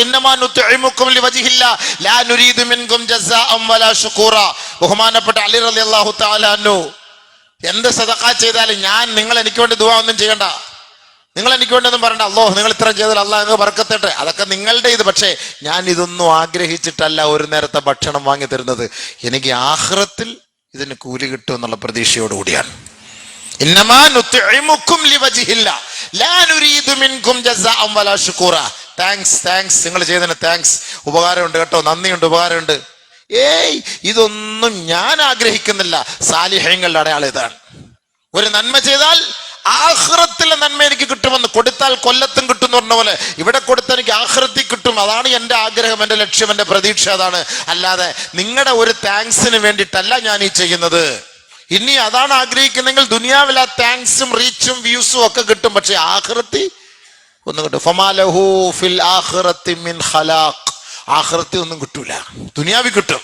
ഇന്നമാ നുത്ഇമുക്കും ലിവജ്ഹില്ലാ ലാ നുരീദു മിൻകും ജസാഅൻ വലാ ശുകൂറ. ബഹുമാനപ്പെട്ട അലി റളിയല്ലാഹു തആല അൻഹു, എന്ത് സദഖ ചെയ്താലും ഞാൻ നിങ്ങൾ എനിക്ക് വേണ്ടി ദുആ ഒന്നും ചെയ്യണ്ട, നിങ്ങൾ എനിക്ക് വേണ്ടി ഒന്നും പറയണ്ട, അല്ലാഹ് നിങ്ങൾ ഇത്ര ചെയ്താൽ അല്ലാഹ് നിങ്ങൾക്ക് ബർക്കത്ത്, അതൊക്കെ നിങ്ങളുടെ ഇത്. പക്ഷേ ഞാൻ ഇതൊന്നും ആഗ്രഹിച്ചിട്ടല്ല ഒരു നേരത്തെ ഭക്ഷണം വാങ്ങി തരുന്നത്, എനിക്ക് ആഖിറത്തിൽ ഇതിന് കൂലി കിട്ടും എന്നുള്ള പ്രതീക്ഷയോടുകൂടിയാണ്. ഇന്നമാ നുത്ഇമുക്കും ലിവജ്ഹില്ലാ ലാ നുരീദു മിൻകും ജസാഅൻ വലാ ശുകൂറ. താങ്ക്സ്, നിങ്ങൾ ചെയ്തതിന് താങ്ക്സ്, ഉപകാരമുണ്ട് കേട്ടോ, നന്ദിയുണ്ട്, ഉപകാരമുണ്ട്. ഇതൊന്നും ഞാൻ ആഗ്രഹിക്കുന്നില്ല. സാലിഹ്യങ്ങളുടെ അടയാളം ഇതാണ്. ഒരു നന്മ ചെയ്താൽ ആഖിറത്തിലെ നന്മ എനിക്ക് കിട്ടുമെന്ന്, കൊടുത്താൽ കൊല്ലത്തും കിട്ടും എന്ന് പറഞ്ഞ പോലെ ഇവിടെ കൊടുത്താൽ എനിക്ക് ആഖിറത്തിൽ കിട്ടും. അതാണ് എൻ്റെ ആഗ്രഹം, എൻ്റെ ലക്ഷ്യം, എൻ്റെ പ്രതീക്ഷ അതാണ്. അല്ലാതെ നിങ്ങളുടെ ഒരു താങ്ക്സിന് വേണ്ടിയിട്ടല്ല ഞാൻ ഈ ചെയ്യുന്നത്. ഇനി അതാണ് ആഗ്രഹിക്കുന്നെങ്കിൽ ദുനിയാവിൽ ആ താങ്ക്സും റീച്ചും വ്യൂസും ഒക്കെ കിട്ടും, പക്ഷെ ആഖിറത്തിൽ ഒന്നും കിട്ടും. ഫമാലഹു ഫിൽ ആഖിറത്തി മിൻ ഖലാഖ്. ആഖിറത്തിൽ ഒന്നും കിട്ടൂല, ദുനിയാവിൽ കിട്ടും.